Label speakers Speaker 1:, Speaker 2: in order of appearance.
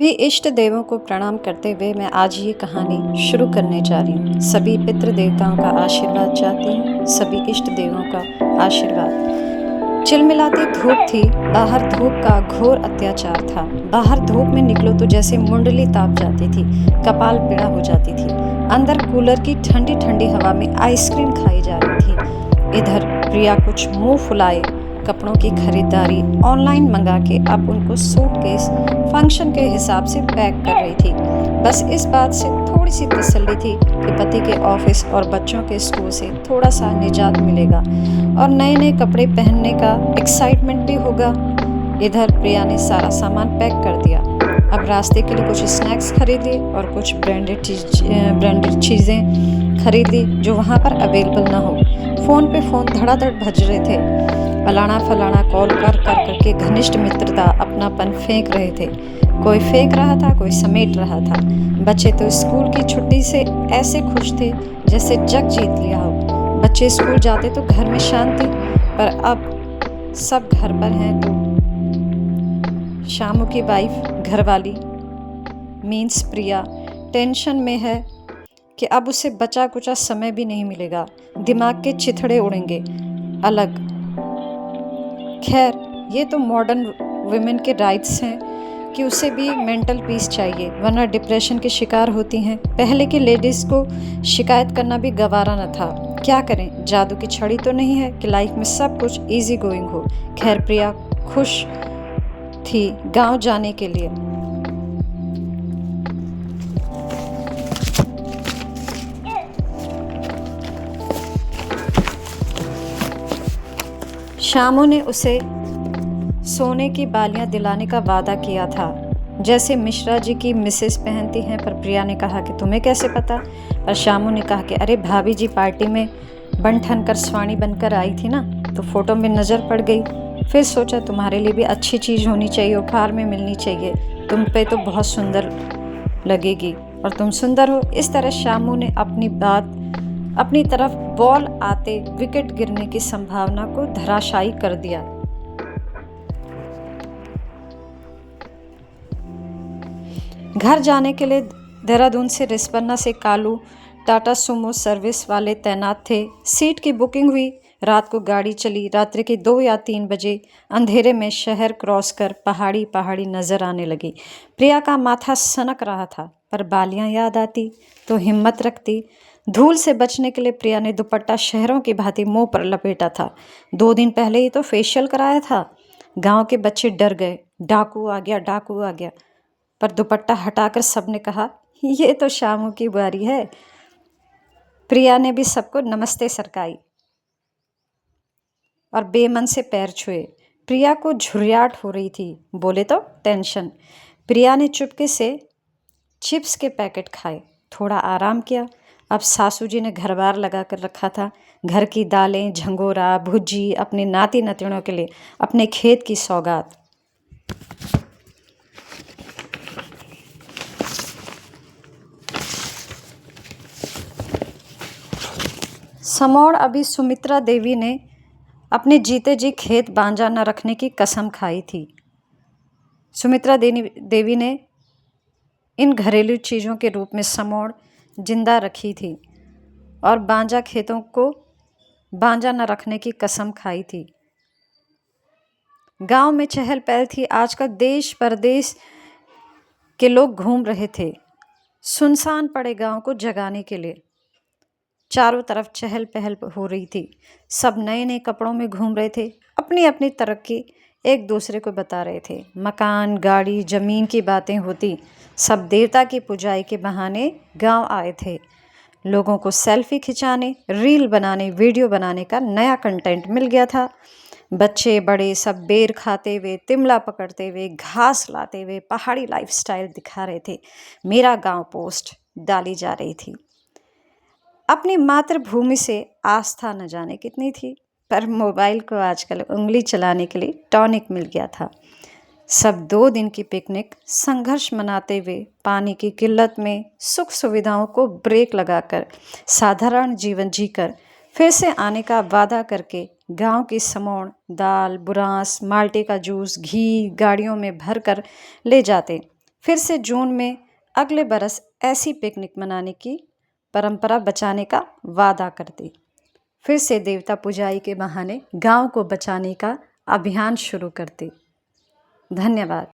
Speaker 1: भी इष्ट देवों को प्रणाम करते हुए मैं आज ये कहानी शुरू करने जा रही हूँ। सभी पितृ देवताओं का आशीर्वाद चाहती हूँ, सभी इष्ट देवों का आशीर्वाद। चिलमिलाती धूप थी, बाहर धूप का घोर अत्याचार था। बाहर धूप में निकलो तो जैसे मुंडली ताप जाती थी, कपाल पीड़ा हो जाती थी। अंदर कूलर की ठंडी ठंडी हवा में आइसक्रीम खाई जा रही थी। इधर प्रिया कुछ मुंह फुलाए कपड़ों की खरीदारी ऑनलाइन मंगा के अब उनको सूटकेस फंक्शन के हिसाब से पैक कर रही थी। बस इस बात से थोड़ी सी तसल्ली थी कि पति के ऑफिस और बच्चों के स्कूल से थोड़ा सा निजात मिलेगा और नए नए कपड़े पहनने का एक्साइटमेंट भी होगा। इधर प्रिया ने सारा सामान पैक कर दिया। अब रास्ते के लिए कुछ स्नैक्स खरीद लिए और कुछ ब्रांडेड चीज़ें खरीद ली जो वहाँ पर अवेलेबल ना हो। फ़ोन पे फ़ोन धड़ाधड़ भज रहे थे। फलाना फलाना कॉल कर करके घनिष्ठ मित्रता अपनापन फेंक रहे थे। कोई फेंक रहा था, कोई समेट रहा था। बच्चे तो स्कूल की छुट्टी से ऐसे खुश थे जैसे जग जीत लिया हो। बच्चे स्कूल जाते तो घर में शांति, पर अब सब घर पर हैं तो शामू की वाइफ घरवाली मीन्स प्रिया टेंशन में है कि अब उसे बचा कुचा समय भी नहीं मिलेगा। दिमाग के चिथड़े उड़ेंगे अलग। खैर, ये तो मॉडर्न वुमेन के राइट्स हैं कि उसे भी मेंटल पीस चाहिए, वरना डिप्रेशन के शिकार होती हैं। पहले की लेडीज़ को शिकायत करना भी गवारा न था। क्या करें, जादू की छड़ी तो नहीं है कि लाइफ में सब कुछ इजी गोइंग हो। खैर, प्रिया खुश थी गांव जाने के लिए। शामू ने उसे सोने की बालियां दिलाने का वादा किया था, जैसे मिश्रा जी की मिसेस पहनती हैं। पर प्रिया ने कहा कि तुम्हें कैसे पता। पर शामू ने कहा कि अरे भाभी जी पार्टी में बन ठन कर स्वाणी बनकर आई थी ना, तो फोटो में नज़र पड़ गई। फिर सोचा तुम्हारे लिए भी अच्छी चीज़ होनी चाहिए, उपहार में मिलनी चाहिए। तुम पे तो बहुत सुंदर लगेगी और तुम सुंदर हो। इस तरह शामू ने अपनी बात अपनी तरफ बॉल आते विकेट गिरने की संभावना को धराशायी कर दिया। घर जाने के लिए देहरादून से रिस्पन्ना से कालू टाटा सुमो सर्विस वाले तैनात थे। सीट की बुकिंग हुई, रात को गाड़ी चली। रात्रि के 2 या 3 बजे अंधेरे में शहर क्रॉस कर पहाड़ी नजर आने लगी। प्रिया का माथा सनक रहा था, पर बालियां याद आती तो हिम्मत रखती। धूल से बचने के लिए प्रिया ने दुपट्टा शहरों की भांति मुंह पर लपेटा था। 2 दिन पहले ही तो फेशियल कराया था। गांव के बच्चे डर गए, डाकू आ गया, डाकू आ गया। पर दुपट्टा हटाकर सबने कहा, ये तो शामू की बारी है। प्रिया ने भी सबको नमस्ते सरकाई और बेमन से पैर छुए। प्रिया को झुर्रियाट हो रही थी, बोले तो टेंशन। प्रिया ने चुपके से चिप्स के पैकेट खाए, थोड़ा आराम किया। अब सासू जी ने घर बार लगा कर रखा था। घर की दालें, झंगोरा, भुजी, अपने नाती नतिनों के लिए, अपने खेत की सौगात। समौड़ अभी सुमित्रा देवी ने अपने जीते जी खेत बांझा न रखने की कसम खाई थी। सुमित्रा देवी ने इन घरेलू चीज़ों के रूप में समौड़ जिंदा रखी थी और बांझा खेतों को बांझा न रखने की कसम खाई थी। गांव में चहल पहल थी। आजकल देश परदेश के लोग घूम रहे थे, सुनसान पड़े गांव को जगाने के लिए। चारों तरफ चहल पहल हो रही थी। सब नए नए कपड़ों में घूम रहे थे, अपनी अपनी तरक्की एक दूसरे को बता रहे थे। मकान, गाड़ी, जमीन की बातें होती। सब देवता की पुजाई के बहाने गांव आए थे। लोगों को सेल्फी खिंचाने, रील बनाने, वीडियो बनाने का नया कंटेंट मिल गया था। बच्चे बड़े सब बेर खाते हुए, तिमला पकड़ते हुए, घास लाते हुए पहाड़ी लाइफस्टाइल दिखा रहे थे। मेरा गांव पोस्ट डाली जा रही थी। अपनी मातृभूमि से आस्था न जाने कितनी थी, पर मोबाइल को आजकल उंगली चलाने के लिए टॉनिक मिल गया था। सब 2 दिन की पिकनिक संघर्ष मनाते हुए, पानी की किल्लत में सुख सुविधाओं को ब्रेक लगाकर, साधारण जीवन जीकर फिर से आने का वादा करके गांव की समौड़, दाल, बुरांस, माल्टे का जूस, घी गाड़ियों में भर कर ले जाते। फिर से जून में अगले बरस ऐसी पिकनिक मनाने की परंपरा बचाने का वादा करती। फिर से देवता पुजाई के बहाने गांव को बचाने का अभियान शुरू करती। धन्यवाद।